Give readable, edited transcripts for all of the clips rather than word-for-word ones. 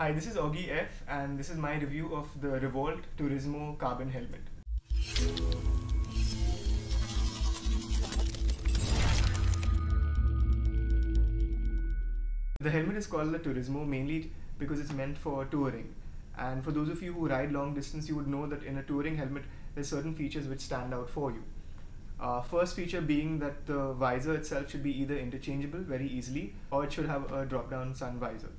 Hi, this is Augie F, and this is my review of the Revolt Turismo carbon helmet. The helmet is called the Turismo mainly because it's meant for touring. And for those of you who ride long distance, you would know that in a touring helmet, there's certain features which stand out for you. First feature being that the visor itself should be either interchangeable very easily, or it should have a drop-down sun visor.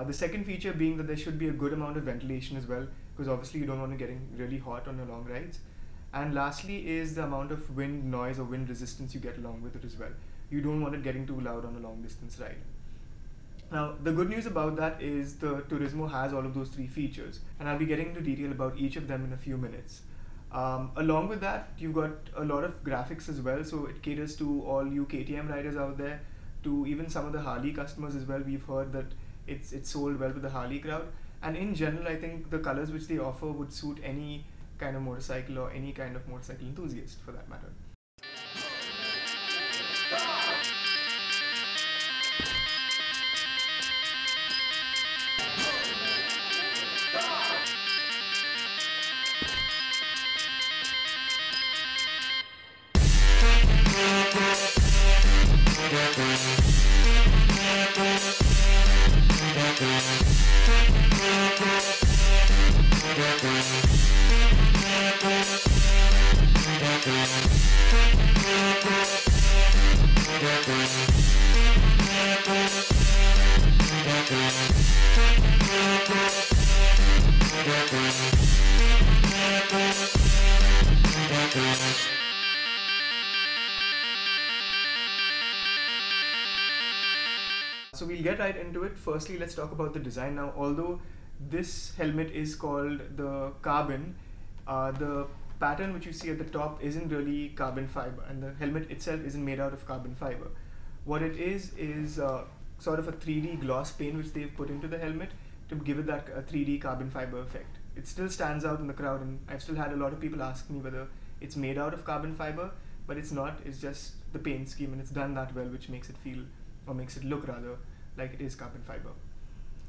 The second feature being that there should be a good amount of ventilation as well, because obviously you don't want to get really hot on your long rides. And lastly is the amount of wind noise or wind resistance you get along with it as well. You don't want it getting too loud on a long distance ride. Now, the good news about that is the Turismo has all of those three features, and I'll be getting into detail about each of them in a few minutes. Along with that, you've got a lot of graphics as well, so it caters to all you KTM riders out there, to even some of the Harley customers as well. We've heard that it's sold well with the Harley crowd, and in general I think the colors which they offer would suit any kind of motorcycle or any kind of motorcycle enthusiast for that matter. So we'll get right into it. Firstly, let's talk about the design. Now, although this helmet is called the carbon, the pattern which you see at the top isn't really carbon fiber, and the helmet itself isn't made out of carbon fiber. What it is sort of a 3D gloss paint which they've put into the helmet to give it that 3D carbon fiber effect. It still stands out in the crowd, and I've still had a lot of people ask me whether it's made out of carbon fiber, but it's not. It's just the paint scheme, and it's done that well, which makes it feel, or makes it look rather, like it is carbon fiber.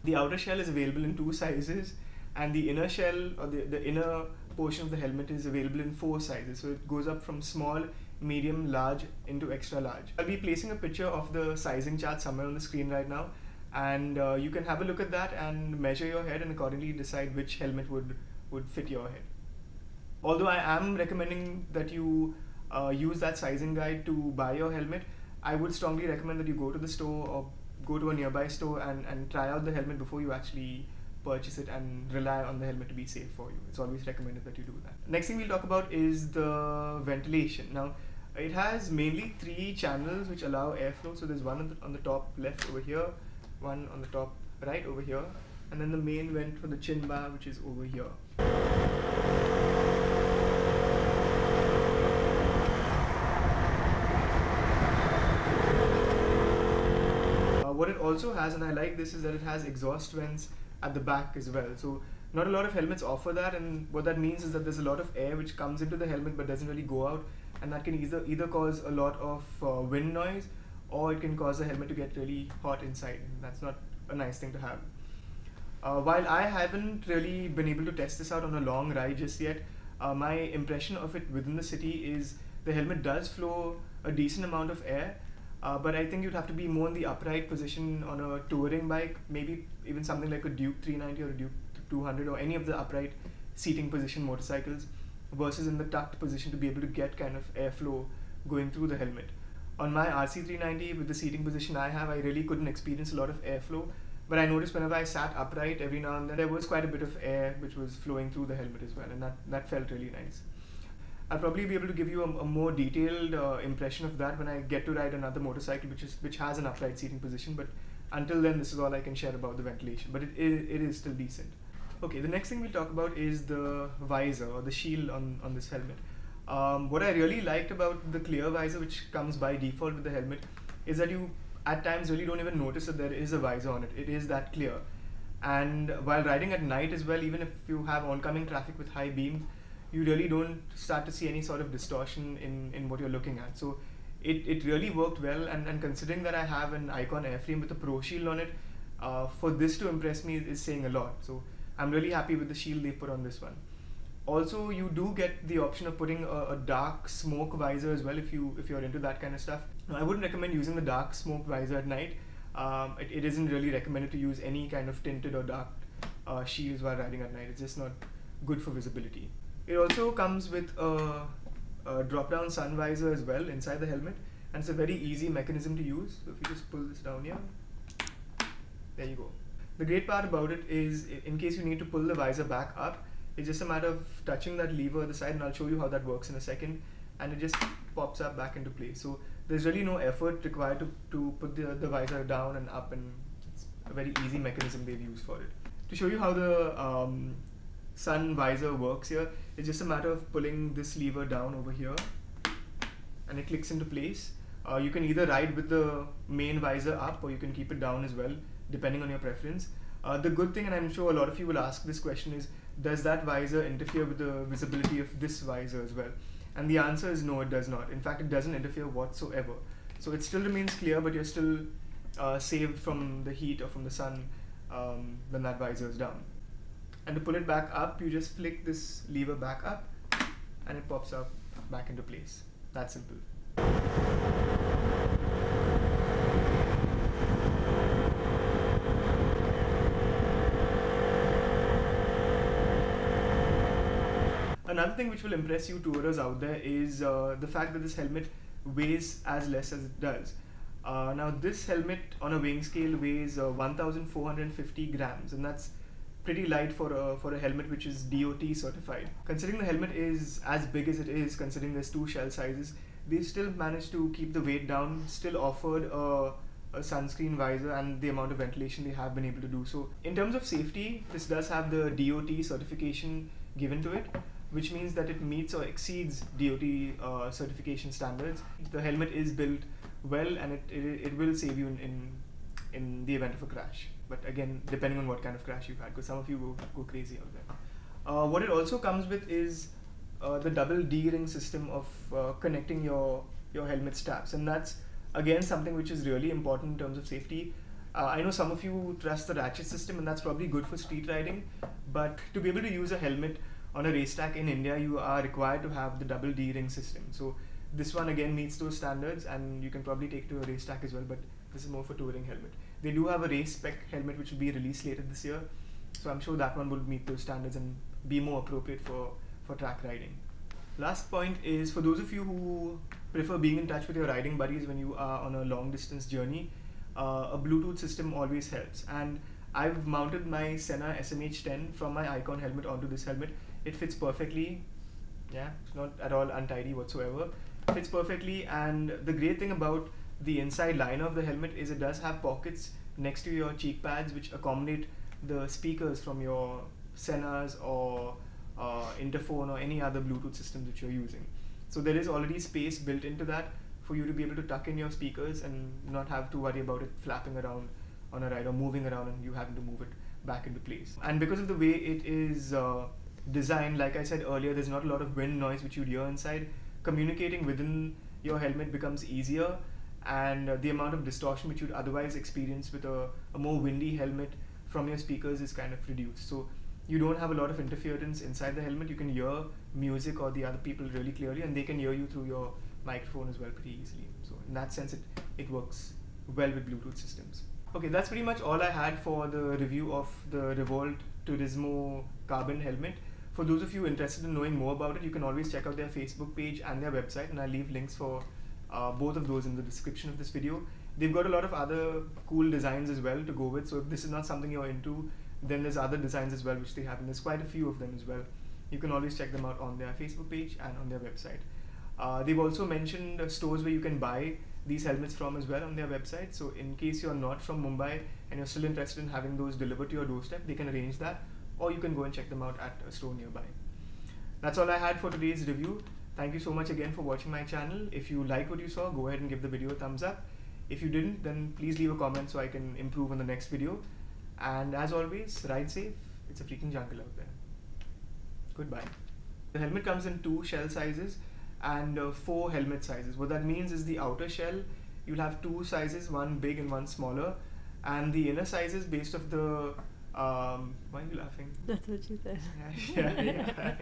The outer shell is available in 2 sizes, and the inner shell, or the inner portion of the helmet, is available in 4 sizes. So it goes up from small, medium, large into extra large. I'll be placing a picture of the sizing chart somewhere on the screen right now, and you can have a look at that and measure your head and accordingly decide which helmet would fit your head. Although I am recommending that you use that sizing guide to buy your helmet, I would strongly recommend that you go to the store or go to a nearby store and try out the helmet before you actually purchase it and rely on the helmet to be safe for you. It's always recommended that you do that. Next thing we'll talk about is the ventilation. Now, it has mainly 3 channels which allow airflow. So there's one on the top left over here, one on the top right over here, and then the main vent for the chin bar, which is over here. What it also has, and I like this, is that it has exhaust vents at the back as well. So not a lot of helmets offer that, and what that means is that there's a lot of air which comes into the helmet but doesn't really go out, and that can either cause a lot of wind noise, or it can cause the helmet to get really hot inside, and that's not a nice thing to have. While I haven't really been able to test this out on a long ride just yet, my impression of it within the city is the helmet does flow a decent amount of air, but I think you'd have to be more in the upright position on a touring bike, maybe even something like a Duke 390 or a Duke 200 or any of the upright seating position motorcycles, versus in the tucked position to be able to get kind of airflow going through the helmet. On my RC 390, with the seating position I have, I really couldn't experience a lot of airflow, but I noticed whenever I sat upright, every now and then there was quite a bit of air which was flowing through the helmet as well, and that felt really nice. I'll probably be able to give you a more detailed impression of that when I get to ride another motorcycle which has an upright seating position, but until then this is all I can share about the ventilation, but it is still decent. Okay, the next thing we'll talk about is the visor, or the shield on this helmet. What I really liked about the clear visor which comes by default with the helmet is that you at times really don't even notice that there is a visor on it. It is that clear. And while riding at night as well, even if you have oncoming traffic with high beams, you really don't start to see any sort of distortion in what you're looking at. So it really worked well, and considering that I have an Icon airframe with a Pro Shield on it, for this to impress me is saying a lot. So I'm really happy with the shield they put on this one. Also, you do get the option of putting a dark smoke visor as well if you're into that kind of stuff. Now, I wouldn't recommend using the dark smoke visor at night. It isn't really recommended to use any kind of tinted or dark shields while riding at night. It's just not good for visibility. It also comes with a drop-down sun visor as well inside the helmet, and it's a very easy mechanism to use. So if you just pull this down here, there you go. The great part about it is, in case you need to pull the visor back up, it's just a matter of touching that lever at the side, and I'll show you how that works in a second, and it just pops up back into place. So there's really no effort required to put the visor down and up, and it's a very easy mechanism they've used for it. To show you how the sun visor works here, it's just a matter of pulling this lever down over here, and it clicks into place. You can either ride with the main visor up, or you can keep it down as well, depending on your preference. The good thing, and I'm sure a lot of you will ask this question, is does that visor interfere with the visibility of this visor as well? And the answer is no, it does not. In fact, it doesn't interfere whatsoever. So it still remains clear, but you're still saved from the heat or from the sun when that visor is down. And to pull it back up, you just flick this lever back up, and it pops up back into place. That simple. Another thing which will impress you tourers out there is the fact that this helmet weighs as less as it does. Now this helmet on a weighing scale weighs 1,450 grams, and that's pretty light for a helmet which is DOT certified. Considering the helmet is as big as it is, considering there's two shell sizes, they still managed to keep the weight down, still offered a sunscreen visor, and the amount of ventilation they have been able to do. So in terms of safety, this does have the DOT certification given to it, which means that it meets or exceeds DOT certification standards. The helmet is built well, and it will save you in the event of a crash. But again, depending on what kind of crash you've had, because some of you go crazy out there. What it also comes with is the double D-ring system of connecting your helmet straps, and that's again something which is really important in terms of safety. I know some of you trust the ratchet system, and that's probably good for street riding, but to be able to use a helmet on a racetrack in India, you are required to have the double D-ring system. So this one again meets those standards, and you can probably take it to a racetrack as well, but this is more for touring helmet. They do have a race spec helmet which will be released later this year, so I'm sure that one will meet those standards and be more appropriate for track riding. Last point is, for those of you who prefer being in touch with your riding buddies when you are on a long distance journey, a Bluetooth system always helps. And I've mounted my Senna SMH10 from my Icon helmet onto this helmet. It fits perfectly. Yeah, it's not at all untidy whatsoever. It fits perfectly, and the great thing about the inside liner of the helmet is it does have pockets next to your cheek pads which accommodate the speakers from your Sennas or Interphone or any other Bluetooth systems that you're using. So there is already space built into that for you to be able to tuck in your speakers and not have to worry about it flapping around on a ride or moving around and you having to move it back into place. And because of the way it is designed, like I said earlier, there's not a lot of wind noise which you'd hear inside. Communicating within your helmet becomes easier, and the amount of distortion which you'd otherwise experience with a more windy helmet from your speakers is kind of reduced. So you don't have a lot of interference inside the helmet. You can hear music or the other people really clearly, and they can hear you through your microphone as well pretty easily. So in that sense, it works well with Bluetooth systems. Okay, that's pretty much all I had for the review of the Revolt Turismo carbon helmet. For those of you interested in knowing more about it, you can always check out their Facebook page and their website, and I'll leave links for both of those in the description of this video. They've got a lot of other cool designs as well to go with, so if this is not something you're into, then there's other designs as well which they have, and there's quite a few of them as well. You can always check them out on their Facebook page and on their website. They've also mentioned stores where you can buy these helmets from as well on their website, so in case you're not from Mumbai and you're still interested in having those delivered to your doorstep, they can arrange that, or you can go and check them out at a store nearby. That's all I had for today's review. Thank you so much again for watching my channel. If you liked what you saw, go ahead and give the video a thumbs up. If you didn't, then please leave a comment so I can improve on the next video. And as always, ride safe. It's a freaking jungle out there. Goodbye. The helmet comes in 2 shell sizes and 4 helmet sizes. What that means is the outer shell, you'll have 2 sizes, one big and one smaller. and the inner sizes based off the why are you laughing? That's what you said. Yeah.